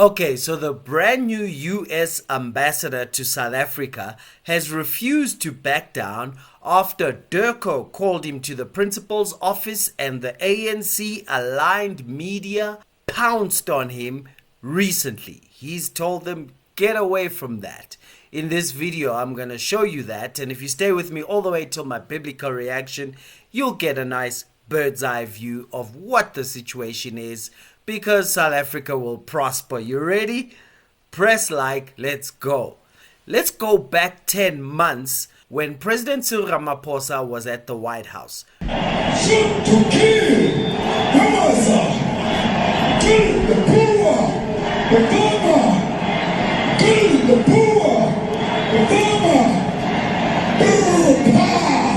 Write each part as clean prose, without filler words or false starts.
Okay, so the brand new US ambassador to South Africa has refused to back down after Durko called him to the principal's office and the ANC-aligned media pounced on him recently. He's told them, get away from that. In this video, I'm going to show you that, and if you stay with me all the way till my biblical reaction, you'll get a nice bird's eye view of what the situation is, because South Africa will prosper. You ready? Press like, let's go. Let's go back 10 months when President Cyril Ramaphosa was at the White House. Shoot to kill! Ramaphosa! Kill the Boer! The Boer! Kill the Boer! The Boer! Boer! Power!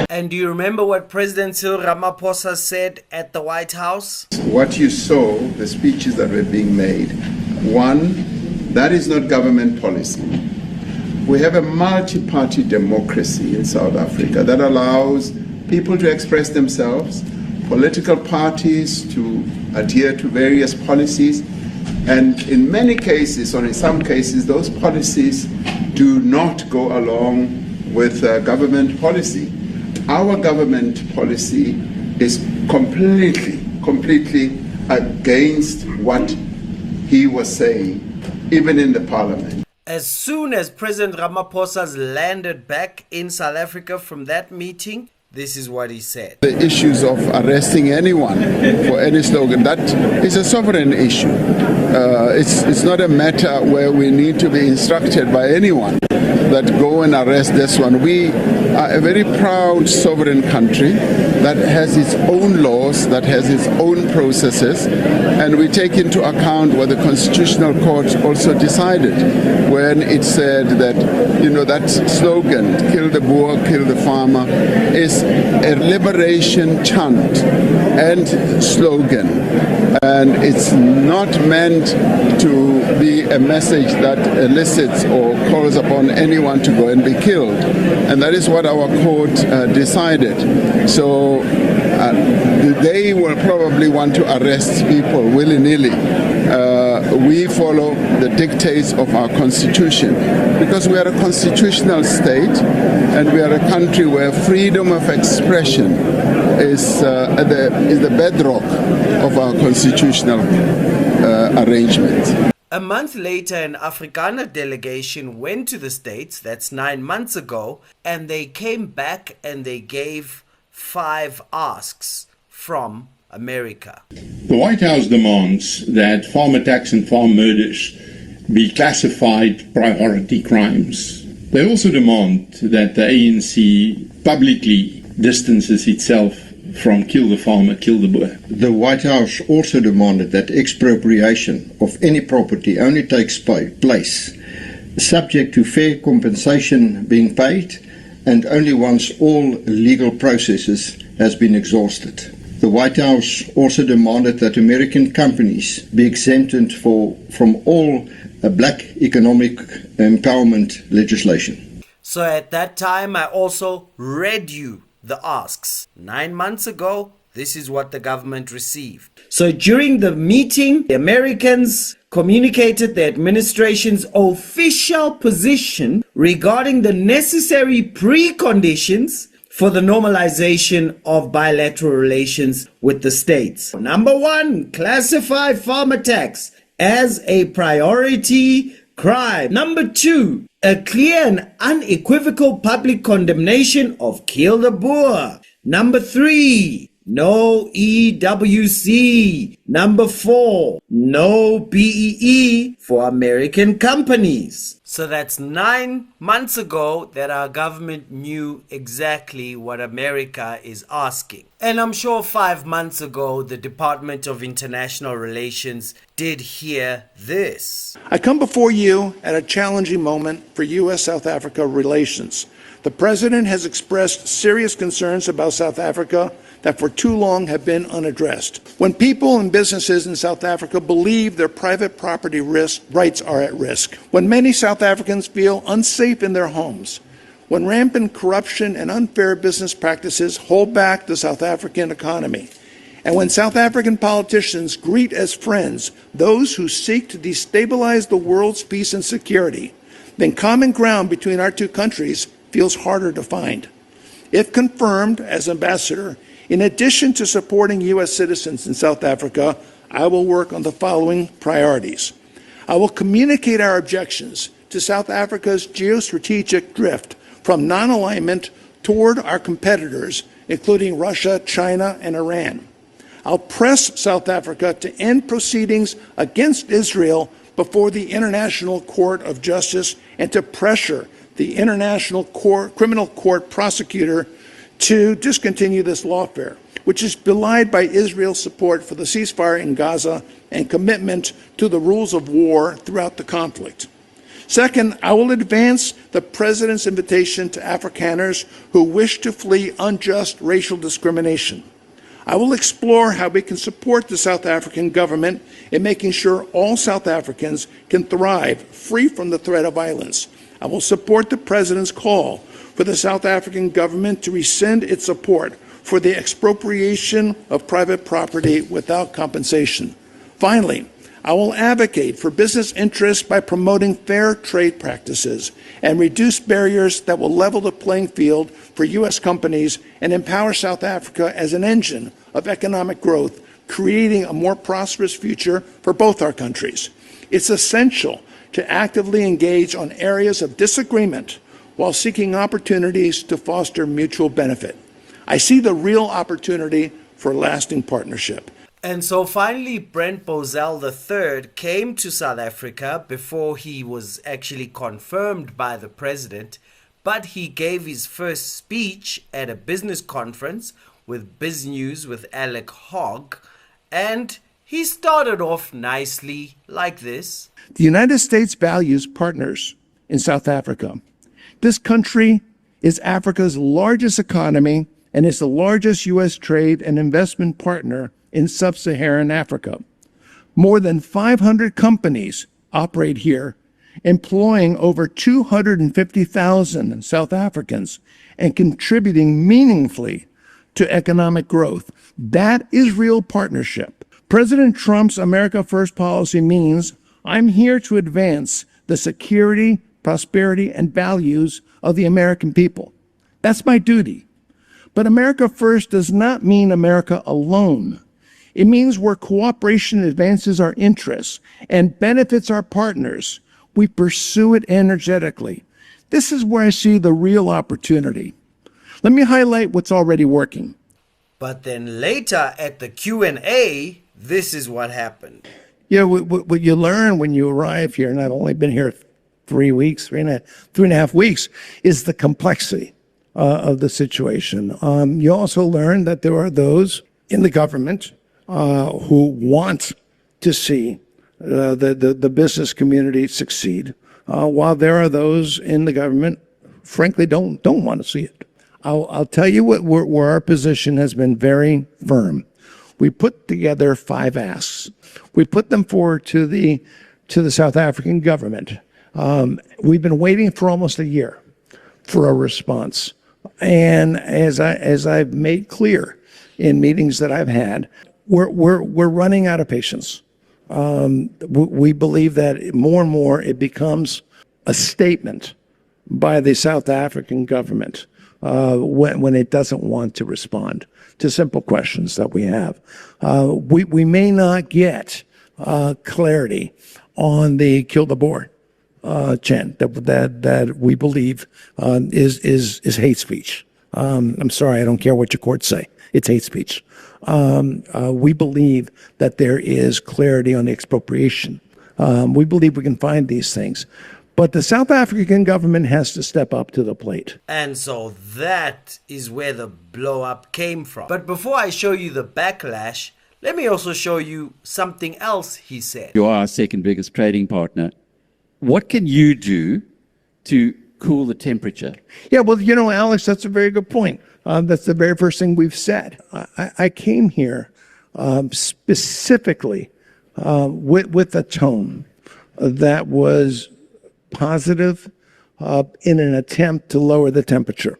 And do you remember what President Cyril Ramaphosa said at the White House? What you saw, the speeches that were being made, one, that is not government policy. We have a multi-party democracy in South Africa that allows people to express themselves, political parties to adhere to various policies, and in many cases, or in some cases, those policies do not go along with government policy. Our government policy is completely against what he was saying, even in the parliament. As soon as President Ramaphosa's landed back in South Africa from that meeting, this is what he said. The issues of arresting anyone for any slogan, that is a sovereign issue. It's not a matter where we need to be instructed by anyone that go and arrest this one. We are a very proud sovereign country that has its own laws, that has its own processes, and we take into account what the Constitutional Court also decided when it said that, you know, that slogan, kill the Boer, kill the farmer, is a liberation chant and slogan, and it's not meant to be a message that elicits or calls upon anyone to go and be killed, and that is what our court decided. So they will probably want to arrest people willy-nilly. We follow the dictates of our constitution because we are a constitutional state and we are a country where freedom of expression is the bedrock of our constitutional arrangement. A month later, an Afrikaner delegation went to the States, that's 9 months ago, and they came back and they gave 5 asks from America. The White House demands that farm attacks and farm murders be classified priority crimes. They also demand that the ANC publicly distances itself from kill the farmer, kill the Boer. The White House also demanded that expropriation of any property only takes place subject to fair compensation being paid and only once all legal processes has been exhausted. The White House also demanded that American companies be exempted from all black economic empowerment legislation. So at that time, I also read you the asks. 9 months ago, this is what the government received. So during the meeting, the Americans communicated the administration's official position regarding the necessary preconditions for the normalization of bilateral relations with the states. Number 1, classify farm attacks as a priority crime. Number 2, a clear and unequivocal public condemnation of kill the Boer. Number 3, no EWC. Number 4, no BEE for American companies. So that's 9 months ago that our government knew exactly what America is asking. And I'm sure 5 months ago, the Department of International Relations did hear this. I come before you at a challenging moment for U.S.-South Africa relations. The President has expressed serious concerns about South Africa that for too long have been unaddressed. When people and businesses in South Africa believe their private property rights are at risk, when many South Africans feel unsafe in their homes, when rampant corruption and unfair business practices hold back the South African economy, and when South African politicians greet as friends those who seek to destabilize the world's peace and security, then common ground between our two countries feels harder to find. If confirmed as ambassador, in addition to supporting U.S. citizens in South Africa, I will work on the following priorities. I will communicate our objections to South Africa's geostrategic drift from non-alignment toward our competitors, including Russia, China, and Iran. I'll press South Africa to end proceedings against Israel before the International Court of Justice and to pressure the International Criminal Court prosecutor to discontinue this lawfare, which is belied by Israel's support for the ceasefire in Gaza and commitment to the rules of war throughout the conflict. Second, I will advance the President's invitation to Afrikaners who wish to flee unjust racial discrimination. I will explore how we can support the South African government in making sure all South Africans can thrive free from the threat of violence. I will support the President's call for the South African government to rescind its support for the expropriation of private property without compensation. Finally, I will advocate for business interests by promoting fair trade practices and reduce barriers that will level the playing field for U.S. companies and empower South Africa as an engine of economic growth, creating a more prosperous future for both our countries. It's essential to actively engage on areas of disagreement while seeking opportunities to foster mutual benefit. I see the real opportunity for lasting partnership. And so finally, Brent Bozell III came to South Africa before he was actually confirmed by the president, but he gave his first speech at a business conference with Biz News with Alec Hogg, and he started off nicely like this. The United States values partners in South Africa. This country is Africa's largest economy and is the largest U.S. trade and investment partner in sub-Saharan Africa. More than 500 companies operate here, employing over 250,000 South Africans and contributing meaningfully to economic growth. That is real partnership. President Trump's America First policy means I'm here to advance the security, prosperity, and values of the American people. That's my duty. But America First does not mean America alone. It means where cooperation advances our interests and benefits our partners, we pursue it energetically. This is where I see the real opportunity. Let me highlight what's already working. But then later at the Q&A, this is what happened. Yeah, what you learn when you arrive here, and I've only been here 3 weeks, three and a half weeks, is the complexity of the situation. You also learn that there are those in the government who want to see the business community succeed, while there are those in the government, frankly, don't want to see it. I'll tell you where our position has been very firm. We put together 5 asks. We put them forward to the South African government. We've been waiting for almost a year for a response. And as I've made clear in meetings that I've had, we're running out of patience. We believe that more and more it becomes a statement by the South African government when it doesn't want to respond to simple questions that we have. We may not get clarity on the kill the Boer chant that we believe is hate speech. I'm sorry, I don't care what your courts say. It's hate speech. We believe that there is clarity on the expropriation. We believe we can find these things. But the South African government has to step up to the plate. And so that is where the blow up came from. But before I show you the backlash, let me also show you something else he said. You are our second biggest trading partner. What can you do to cool the temperature? Yeah, well, Alex, that's a very good point. That's the very first thing we've said. I came here specifically with a tone that was positive, in an attempt to lower the temperature.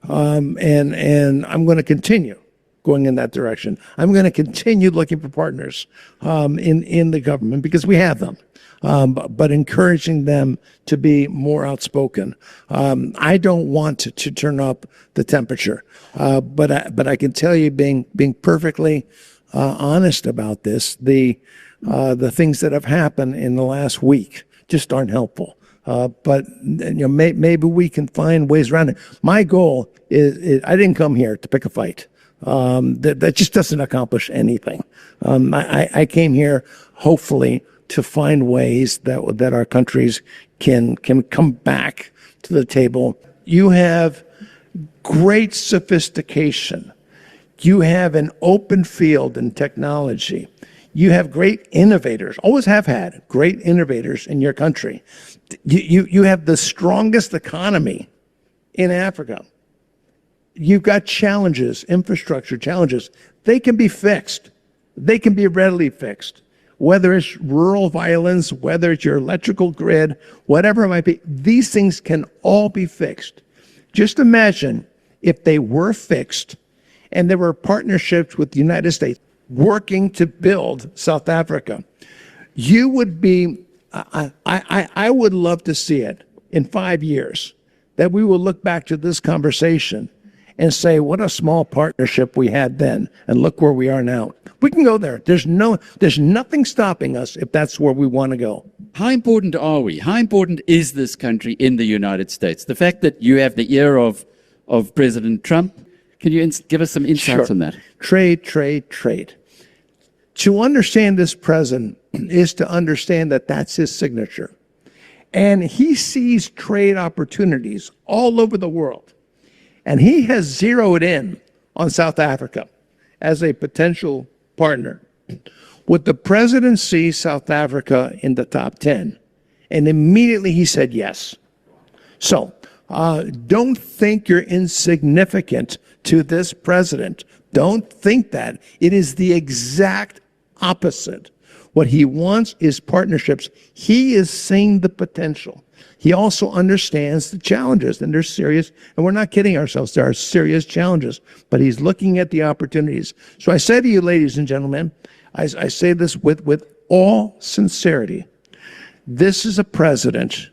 And I'm going to continue going in that direction. I'm going to continue looking for partners in the government because we have them, but encouraging them to be more outspoken. I don't want to turn up the temperature, but I can tell you, being perfectly honest about this, the things that have happened in the last week just aren't helpful. But maybe we can find ways around it. My goal is I didn't come here to pick a fight. That just doesn't accomplish anything. I came here hopefully to find ways that our countries can come back to the table. You have great sophistication. You have an open field in technology. You have great innovators, always have had great innovators in your country. You have the strongest economy in Africa. You've got challenges, infrastructure challenges. They can be fixed. They can be readily fixed. Whether it's rural violence, whether it's your electrical grid, whatever it might be, these things can all be fixed. Just imagine if they were fixed and there were partnerships with the United States working to build South Africa. You would be, I would love to see it in 5 years, that we will look back to this conversation and say, what a small partnership we had then, and look where we are now. We can go there. There's nothing stopping us if that's where we want to go. How important are we? How important is this country in the United States? The fact that you have the ear of President Trump, can you give us some insights on that? Trade, trade, trade. To understand this president is to understand that that's his signature. And he sees trade opportunities all over the world. And he has zeroed in on South Africa as a potential partner. Would the president see South Africa in the top 10? And immediately he said yes. So don't think you're insignificant to this president. Don't think that. It is the exact opposite. What he wants is partnerships. He is seeing the potential. He also understands the challenges, and they're serious, and we're not kidding ourselves. There are serious challenges, but he's looking at the opportunities. So I say to you, ladies and gentlemen, I say this with all sincerity. This is a president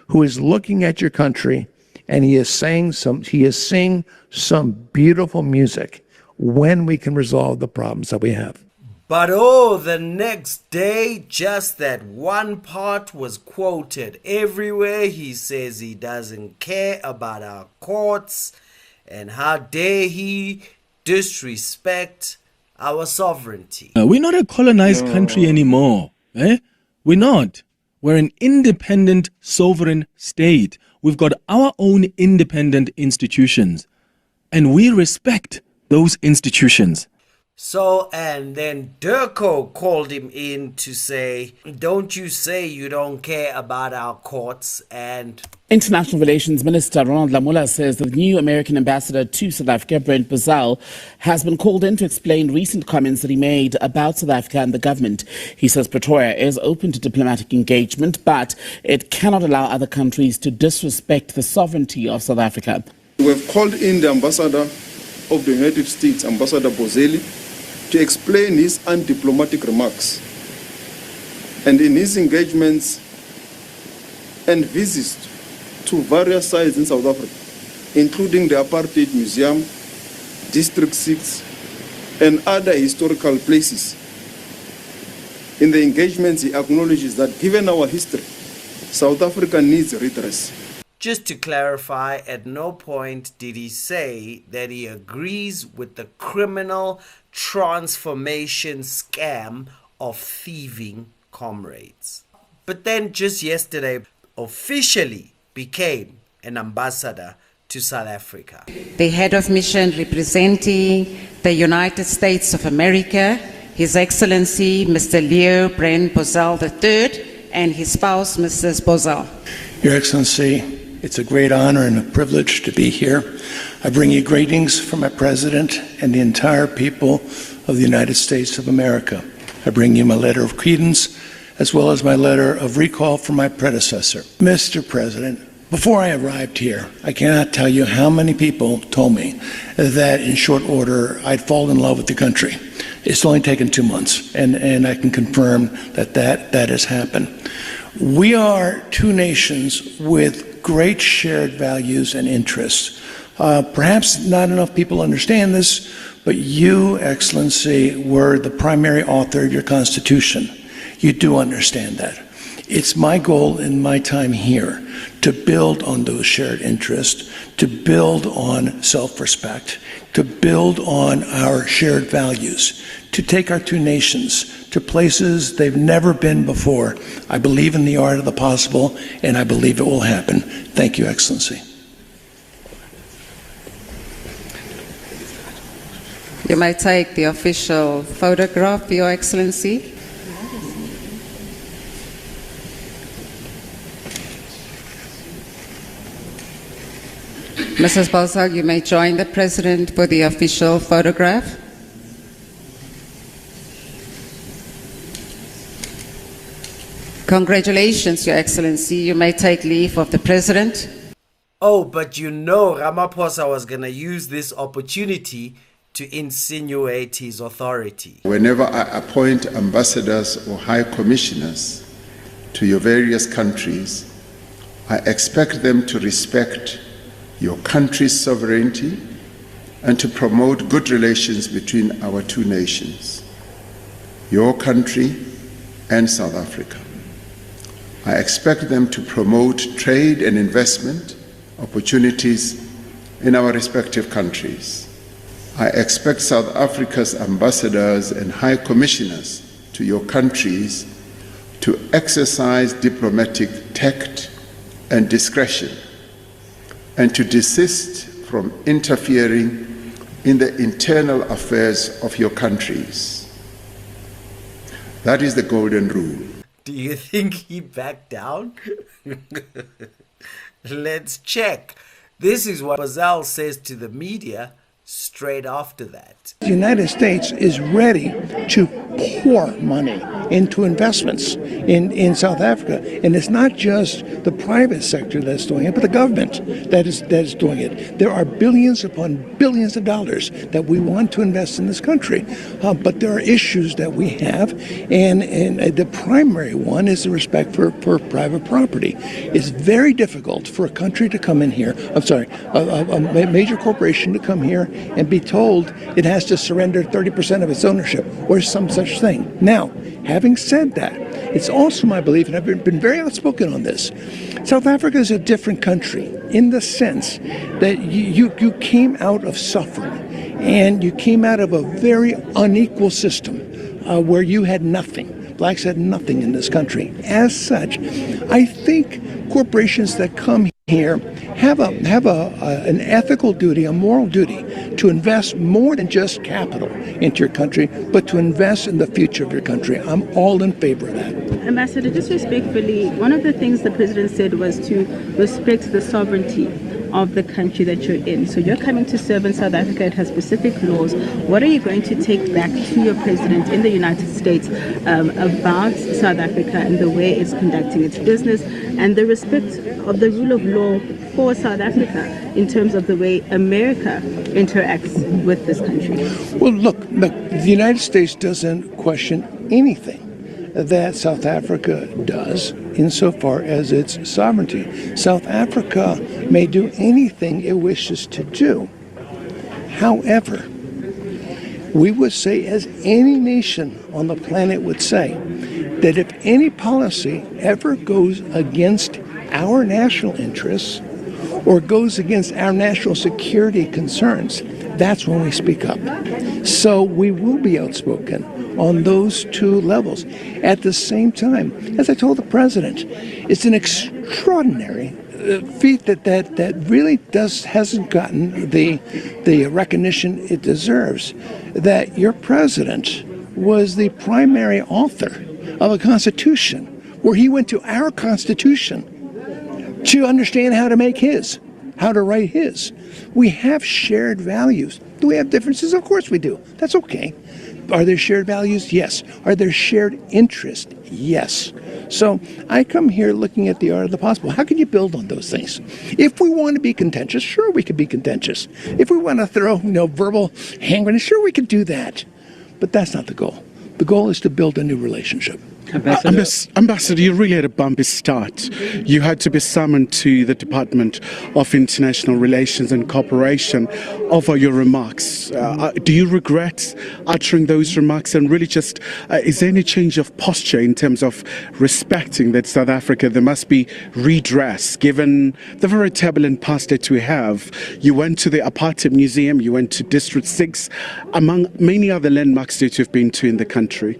who is looking at your country, and he is seeing some beautiful music when we can resolve the problems that we have. But the next day, just that one part was quoted everywhere. He says he doesn't care about our courts, and how dare he disrespect our sovereignty. We're not a colonized country anymore. We're not. We're an independent, sovereign state. We've got our own independent institutions, and we respect those institutions. So, and then Durko called him in to say, don't you say you don't care about our courts? And International Relations Minister Ronald Lamola says the new American ambassador to South Africa, Brent Bozell, has been called in to explain recent comments that he made about South Africa and the government. He says Pretoria is open to diplomatic engagement, but it cannot allow other countries to disrespect the sovereignty of South Africa. We have called in the ambassador of the United States, Ambassador Bozell, to explain his undiplomatic remarks. And in his engagements and visits to various sites in South Africa, including the Apartheid Museum, District 6, and other historical places, in the engagements he acknowledges that given our history, South Africa needs redress. Just to clarify, at no point did he say that he agrees with the criminal transformation scam of thieving comrades. But then just yesterday, officially became an ambassador to South Africa. The head of mission representing the United States of America, His Excellency Mr. Leo Brent Bozell III, and his spouse, Mrs. Bozell. Your Excellency, it's a great honor and a privilege to be here. I bring you greetings from my President and the entire people of the United States of America. I bring you my letter of credence as well as my letter of recall from my predecessor. Mr. President, Before I arrived here, I cannot tell you how many people told me that in short order I'd fall in love with the country. It's only taken 2 months, and I can confirm that has happened. We are two nations with great shared values and interests. Perhaps not enough people understand this, but you, Excellency, were the primary author of your Constitution. You do understand that. It's my goal in my time here to build on those shared interests, to build on self-respect, to build on our shared values, to take our two nations to places they've never been before. I believe in the art of the possible, and I believe it will happen. Thank you, Excellency. You may take the official photograph, Your Excellency. Mrs. Bozell, you may join the President for the official photograph. Congratulations, Your Excellency. You may take leave of the President. Oh, but you know Ramaphosa was going to use this opportunity to insinuate his authority. Whenever I appoint ambassadors or high commissioners to your various countries, I expect them to respect your country's sovereignty and to promote good relations between our two nations, your country and South Africa. I expect them to promote trade and investment opportunities in our respective countries. I expect South Africa's ambassadors and high commissioners to your countries to exercise diplomatic tact and discretion and to desist from interfering in the internal affairs of your countries. That is the golden rule. Do you think he backed down? Let's check. This is what Bozell says to the media straight after that. The United States is ready to pour money into investments in South Africa. And it's not just the private sector that's doing it, but the government that is doing it. There are billions upon billions of dollars that we want to invest in this country. But there are issues that we have, and the primary one is the respect for private property. It's very difficult for a country to come in here, a major corporation to come here and be told it has to surrender 30% of its ownership or some such thing. Now, having said that, it's also my belief, and I've been very outspoken on this, South Africa is a different country in the sense that you came out of suffering and you came out of a very unequal system where you had nothing. Blacks had nothing in this country. As such, I think corporations that come here have an ethical duty, a moral duty to invest more than just capital into your country, but to invest in the future of your country. I'm all in favor of that. Ambassador, just respectfully, one of the things the President said was to respect the sovereignty of the country that you're in. So you're coming to serve in South Africa. It has specific laws. What are you going to take back to your President in the United States about South Africa and the way it's conducting its business and the respect of the rule of law for South Africa in terms of the way America interacts with this country? Well, look, the United States doesn't question anything that South Africa does insofar as its sovereignty. South Africa may do anything it wishes to do. However, we would say, as any nation on the planet would say, that if any policy ever goes against our national interests or goes against our national security concerns, that's when we speak up. So we will be outspoken on those two levels. At the same time, as I told the President, it's an extraordinary feat that really hasn't gotten the recognition it deserves, that your President was the primary author of a Constitution where he went to our Constitution to understand how to make his. how to write his. We have shared values. Do we have differences? Of course we do. That's okay. Are there shared values? Yes. Are there shared interests? Yes. So I come here looking at the art of the possible. How can you build on those things? If we want to be contentious, sure, we could be contentious. If we want to throw, verbal hand grenades, sure, we could do that. But that's not the goal. The goal is to build a new relationship. Ambassador, you really had a bumpy start. You had to be summoned to the Department of International Relations and Cooperation over your remarks. Do you regret uttering those remarks? And really just, is there any change of posture in terms of respecting that South Africa, there must be redress given the very turbulent past that we have? You went to the Apartheid Museum, you went to District 6, among many other landmarks that you've been to in the country.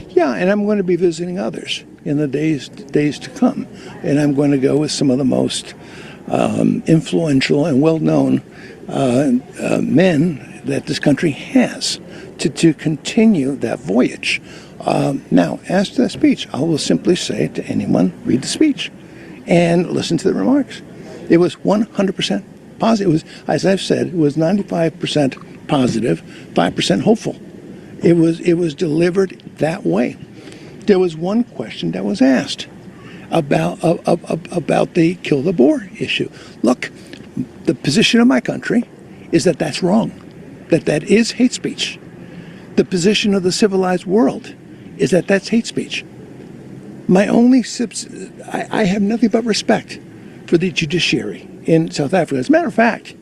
Yeah, and I'm going to be visiting others in the days to come. And I'm going to go with some of the most influential and well-known men that this country has to continue that voyage. Now, as to the speech, I will simply say to anyone, read the speech and listen to the remarks. It was 100% positive. It was, as I've said, it was 95% positive, 5% hopeful. It was delivered that way. There was one question that was asked about the kill the Boer issue. Look, the position of my country is that that's wrong, that is hate speech. The position of the civilized world is that that's hate speech. I have nothing but respect for the judiciary in South Africa. As a matter of fact,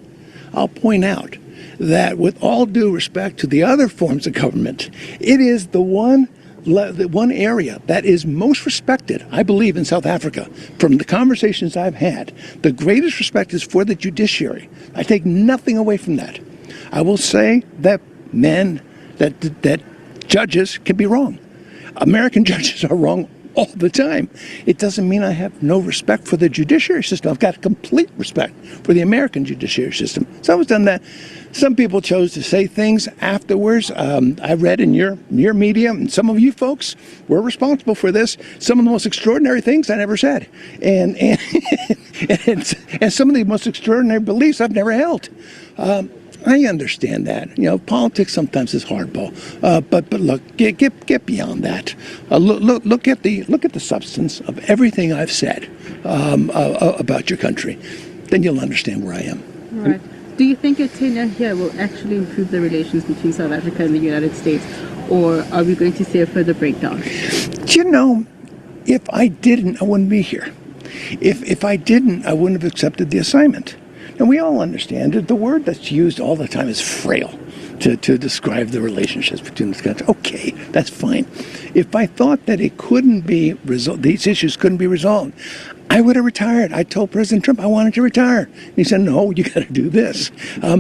I'll point out that with all due respect to the other forms of government, it is the one area that is most respected, I believe, in South Africa. From the conversations I've had, the greatest respect is for the judiciary. I take nothing away from that. I will say that that judges can be wrong. American judges are wrong all the time. It doesn't mean I have no respect for the judiciary system. I've got complete respect for the American judiciary system. So I was done that. Some people chose to say things afterwards. I read in your media, and some of you folks were responsible for this, some of the most extraordinary things I never said. And some of the most extraordinary beliefs I've never held. I understand that. Politics sometimes is hardball. But look, get beyond that. Look at the substance of everything I've said about your country. Then you'll understand where I am. All right. Do you think your tenure here will actually improve the relations between South Africa and the United States, or are we going to see a further breakdown? If I didn't, I wouldn't be here. If I didn't, I wouldn't have accepted the assignment. And we all understand that the word that's used all the time is frail to describe the relationships between the countries. Okay, that's fine. If I thought that it couldn't be resolved, these issues couldn't be resolved, I would have retired. I told President Trump I wanted to retire. And he said, no, you got to do this.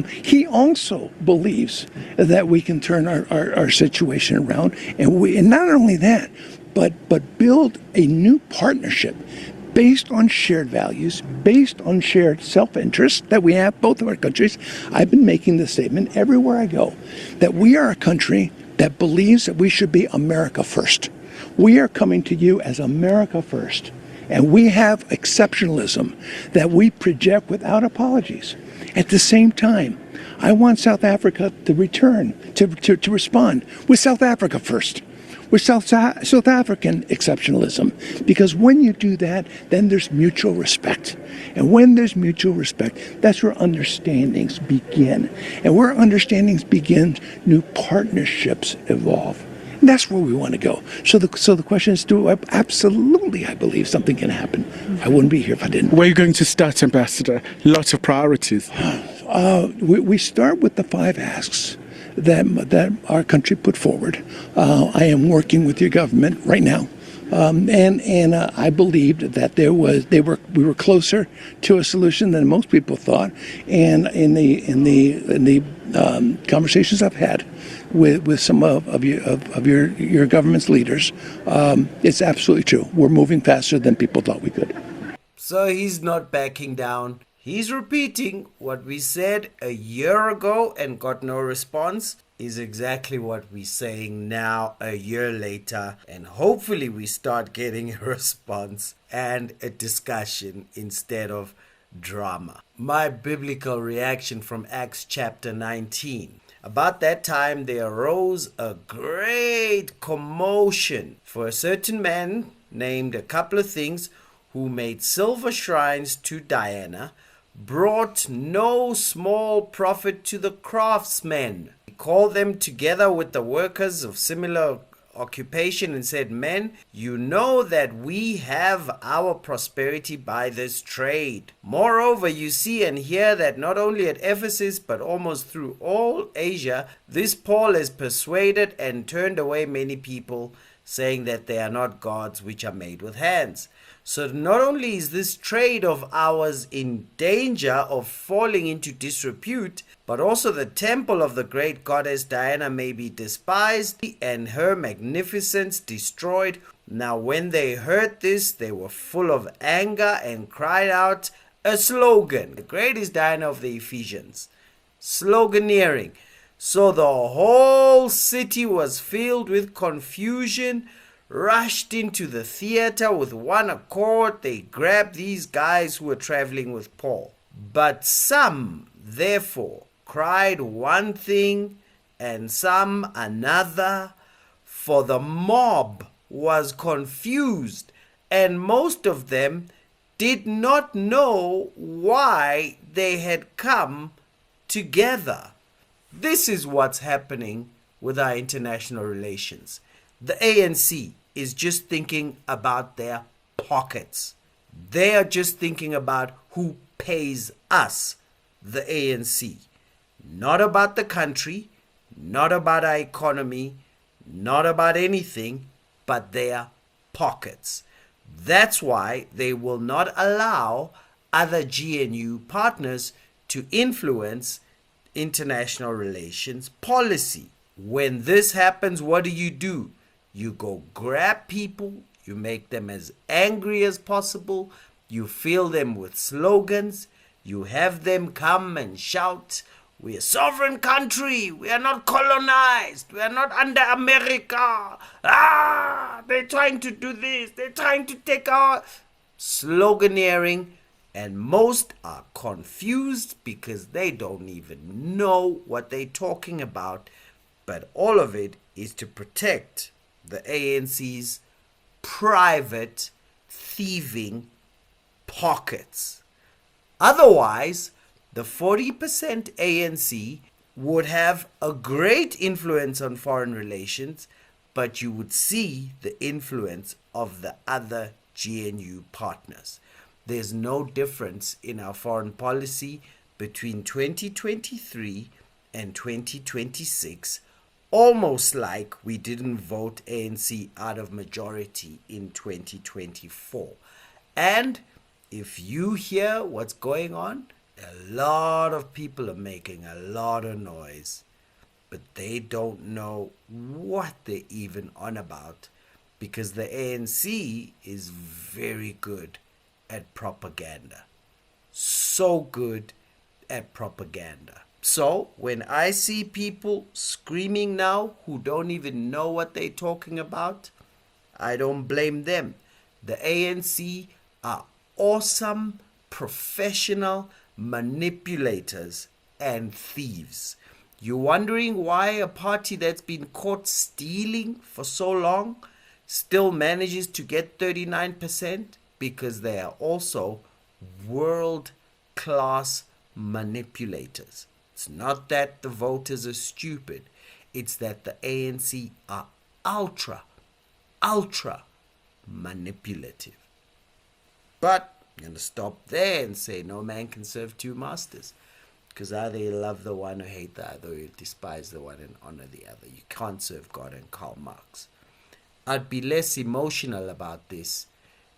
He also believes that we can turn our situation around. And not only that, but build a new partnership based on shared values, based on shared self-interest that we have, both of our countries. I've been making this statement everywhere I go, that we are a country that believes that we should be America first. We are coming to you as America first. And we have exceptionalism that we project without apologies. At the same time, I want South Africa to return, to respond with South Africa first, with South African exceptionalism. Because when you do that, then there's mutual respect. And when there's mutual respect, that's where understandings begin. And where understandings begin, new partnerships evolve. And that's where we want to go. So the question is, absolutely, I believe something can happen. I wouldn't be here if I didn't. Where are you going to start, Ambassador? Lots of priorities. We start with the 5 asks that our country put forward. I am working with your government right now. And I believed that we were closer to a solution than most people thought. And in the conversations I've had with some of your government's leaders, it's absolutely true. We're moving faster than people thought we could. So he's not backing down. He's repeating what we said a year ago and got no response. Is exactly what we're saying now, a year later, and hopefully we start getting a response and a discussion instead of drama. My biblical reaction from Acts chapter 19. About that time there arose a great commotion, for a certain man named a couple of things, who made silver shrines to Diana, brought no small profit to the craftsmen. He called them together with the workers of similar occupation and said, Men, you know that we have our prosperity by this trade. Moreover, you see and hear that not only at Ephesus but almost through all Asia, this Paul has persuaded and turned away many people, saying that they are not gods which are made with hands. So not only is this trade of ours in danger of falling into disrepute, but also the temple of the great goddess Diana may be despised and her magnificence destroyed. Now when they heard this, they were full of anger and cried out a slogan. The great is Diana of the Ephesians. Sloganeering. So the whole city was filled with confusion, rushed into the theater with one accord. They grabbed these guys who were traveling with Paul. But some, therefore, cried one thing and some another, for the mob was confused, and most of them did not know why they had come together. This is what's happening with our international relations. The ANC is just thinking about their pockets. They are just thinking about who pays us, the ANC. Not about the country, not about our economy, not about anything, but their pockets. That's why they will not allow other GNU partners to influence international relations policy. When this happens, what do? You go grab people, you make them as angry as possible, you fill them with slogans, you have them come and shout, "We're a sovereign country, we are not colonized, we are not under America. They're trying to do this, they're trying to take our..." Sloganeering, and most are confused because they don't even know what they're talking about. But all of it is to protect the ANC's private thieving pockets. Otherwise, the 40% ANC would have a great influence on foreign relations, but you would see the influence of the other GNU partners. There's no difference in our foreign policy between 2023 and 2026, almost like we didn't vote ANC out of majority in 2024. And if you hear what's going on, a lot of people are making a lot of noise, but they don't know what they're even on about, because the ANC is very good at propaganda. So good at propaganda. So when I see people screaming now who don't even know what they're talking about, I don't blame them. The ANC are awesome, professional manipulators and thieves. You're wondering why a party that's been caught stealing for so long still manages to get 39%? Because they are also world-class manipulators. It's not that the voters are stupid. It's that the ANC are ultra manipulative. But I'm going to stop there and say no man can serve two masters. Because either you love the one or hate the other, or you despise the one and honor the other. You can't serve God and Karl Marx. I'd be less emotional about this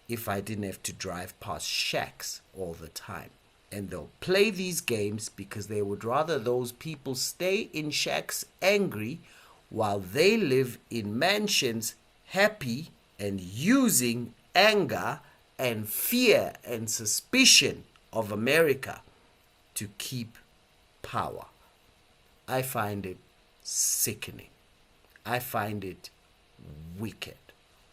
if I didn't have to drive past shacks all the time. And they'll play these games because they would rather those people stay in shacks angry while they live in mansions happy and using anger and fear and suspicion of America to keep power. I find it sickening. I find it wicked.